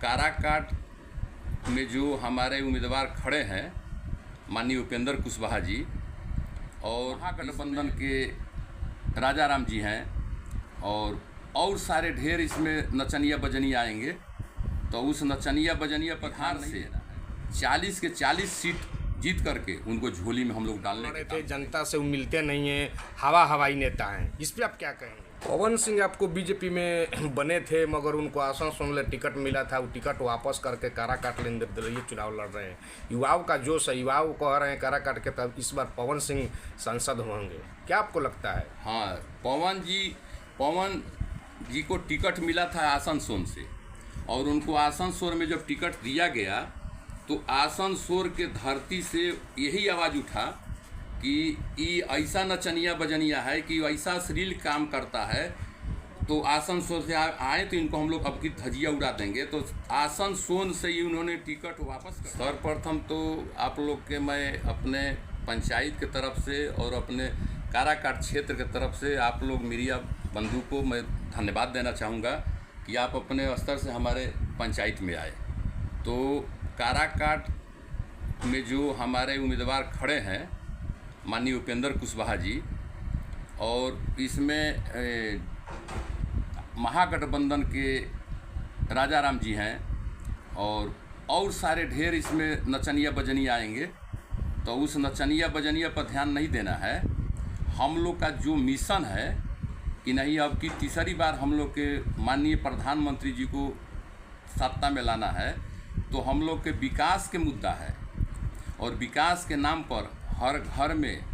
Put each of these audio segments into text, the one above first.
काराकाट में जो हमारे उम्मीदवार खड़े हैं माननीय उपेंद्र कुशवाहा जी और महागठबंधन के राजा राम जी हैं और सारे ढेर इसमें नचनिया बजनिया आएंगे। तो उस नचनिया बजनिया पठार से 40 के 40 सीट जीत करके उनको झोली में हम लोग डालने थे। जनता से वो मिलते नहीं हैं, हवाई नेता हैं, इस पर आप क्या कहेंगे? पवन सिंह आपको बीजेपी में बने थे मगर उनको आसनसोल टिकट मिला था, वो टिकट वापस करके काराकाट निर्दलीय चुनाव लड़ रहे हैं। युवाओं का जोश है, युवाओं कह रहे हैं काराकाट के तब इस बार पवन सिंह सांसद होंगे, क्या आपको लगता है? हाँ, पवन जी को टिकट मिला था आसनसोल से और उनको आसनसोल में जब टिकट दिया गया तो आसनसोल के धरती से यही आवाज़ उठा कि ये ऐसा नचनिया बजनिया है कि ऐसा अश्लील काम करता है, तो आसनसोल से आए तो इनको हम लोग अब की धजिया उड़ा देंगे। तो आसनसोल से ही उन्होंने टिकट वापस कर। सर्वप्रथम तो आप लोग के मैं अपने पंचायत के तरफ से और अपने काराकाट क्षेत्र के तरफ से आप लोग मीडिया बंधु को मैं धन्यवाद देना चाहूँगा कि आप अपने स्तर से हमारे पंचायत में आए। तो काराकाट में जो हमारे उम्मीदवार खड़े हैं माननीय उपेंद्र कुशवाहा जी और इसमें महागठबंधन के राजा राम जी हैं और सारे ढेर इसमें नचनिया बजनिया आएंगे। तो उस नचनिया बजनिया पर ध्यान नहीं देना है। हम लोग का जो मिशन है कि नहीं, अब की तीसरी बार हम लोग के माननीय प्रधानमंत्री जी को सत्ता में लाना है, तो हम लोग के विकास के मुद्दा है और विकास के नाम पर हर घर में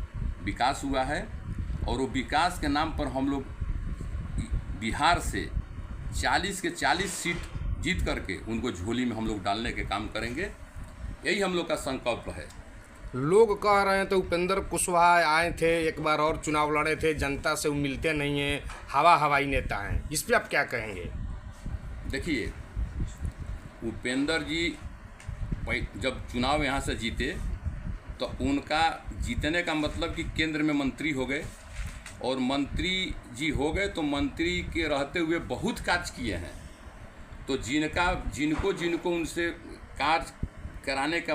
विकास हुआ है और वो विकास के नाम पर हम लोग बिहार से 40 के 40 सीट जीत करके उनको झोली में हम लोग डालने के काम करेंगे। यही हम लोग का संकल्प है। लोग कह रहे हैं तो उपेंद्र कुशवाहा आए थे, एक बार और चुनाव लड़े थे, जनता से वो मिलते नहीं हैं, हवाई नेता हैं, इस पर आप क्या कहेंगे? देखिए, उपेंद्र जी जब चुनाव यहाँ से जीते तो उनका जीतने का मतलब कि केंद्र में मंत्री हो गए और मंत्री जी हो गए तो मंत्री के रहते हुए बहुत कार्य किए हैं। तो जिनको उनसे कार्य कराने का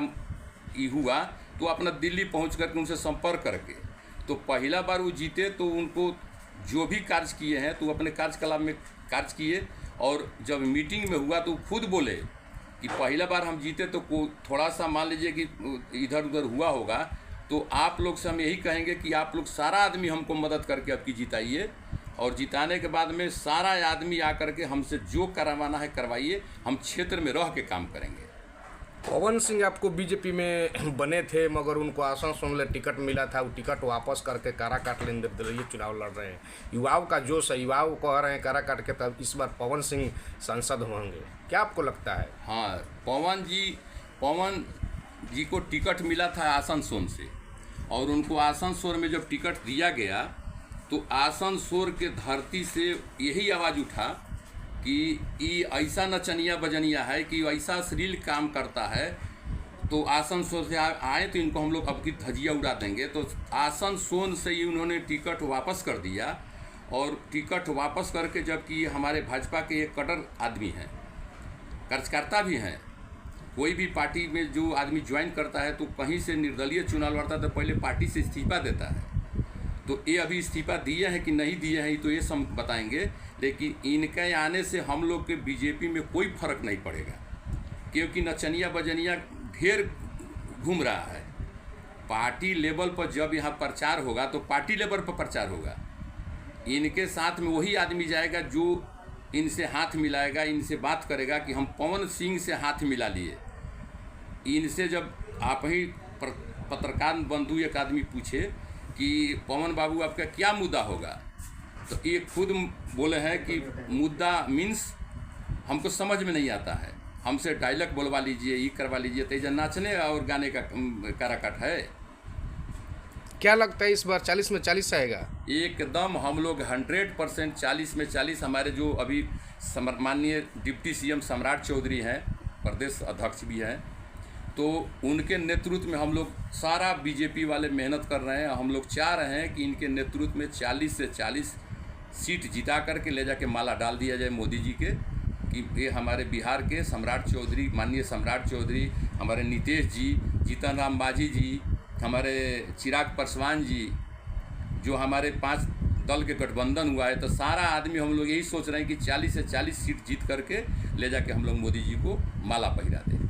ये हुआ तो अपना दिल्ली पहुंच करके उनसे संपर्क करके तो पहला बार वो जीते तो उनको जो भी कार्य किए हैं तो अपने कार्यकलाप में कार्य किए। और जब मीटिंग में हुआ तो खुद बोले कि पहला बार हम जीते तो थोड़ा सा मान लीजिए कि इधर उधर हुआ होगा, तो आप लोग से हम यही कहेंगे कि आप लोग सारा आदमी हमको मदद करके अब की जिताइए और जिताने के बाद में सारा आदमी आकर के हमसे जो करवाना है करवाइए, हम क्षेत्र में रह के काम करेंगे। पवन सिंह आपको बीजेपी में बने थे मगर उनको आसनसोल टिकट मिला था, वो टिकट वापस करके काराकाट निर्दलीय चुनाव लड़ रहे हैं। युवाओं का जोश है, युवाओं कह रहे हैं काराकाट के तब इस बार पवन सिंह सांसद होंगे, क्या आपको लगता है? हाँ, पवन जी को टिकट मिला था आसनसोल से और उनको आसनसोल में जब टिकट दिया गया तो आसनसोल के धरती से यही आवाज़ उठा कि ये ऐसा नचनिया बजनिया है कि ऐसा अश्लील काम करता है, तो आसनसोल से आए तो इनको हम लोग अब की धजिया उड़ा देंगे। तो आसनसोल से ही उन्होंने टिकट वापस कर दिया और टिकट वापस करके, जबकि हमारे भाजपा के एक कट्टर आदमी हैं, कार्यकर्ता भी हैं। कोई भी पार्टी में जो आदमी ज्वाइन करता है तो कहीं से निर्दलीय चुनाव लड़ता है तो पहले पार्टी से इस्तीफा देता है। तो ये अभी इस्तीफा दिए हैं कि नहीं दिए हैं तो ये सब बताएंगे, लेकिन इनके आने से हम लोग के बीजेपी में कोई फर्क नहीं पड़ेगा क्योंकि नचनिया बजनिया ढेर घूम रहा है। पार्टी लेवल पर जब यहाँ प्रचार होगा तो पार्टी लेवल पर प्रचार होगा। इनके साथ में वही आदमी जाएगा जो इनसे हाथ मिलाएगा, इनसे बात करेगा कि हम पवन सिंह से हाथ मिला लिए। इनसे जब आप ही पत्रकार बंधु एक आदमी पूछे कि पवन बाबू आपका क्या मुद्दा होगा, तो ये खुद बोले हैं कि मुद्दा मीन्स हमको समझ में नहीं आता है, हमसे डायलॉग बोलवा लीजिए, ये करवा लीजिए। तो ये नाचने और गाने का काराकाट है। क्या लगता है इस बार 40 में 40 आएगा? एकदम हम लोग 100% 40 में 40। हमारे जो अभी माननीय डिप्टी सीएम सम्राट चौधरी हैं, प्रदेश अध्यक्ष भी हैं, तो उनके नेतृत्व में हम लोग सारा बीजेपी वाले मेहनत कर रहे हैं। हम लोग चाह रहे हैं कि इनके नेतृत्व में 40 से 40 सीट जिता करके ले जाके माला डाल दिया जाए मोदी जी के ये हमारे बिहार के सम्राट चौधरी, माननीय सम्राट चौधरी, हमारे नीतीश जी, जीतन राम मांझी जी, हमारे चिराग पासवान जी, जो हमारे 5 दल के गठबंधन हुआ है, तो सारा आदमी हम लोग यही सोच रहे हैं कि 40 से 40 सीट जीत करके ले जाके हम लोग मोदी जी को माला पहिरा दें।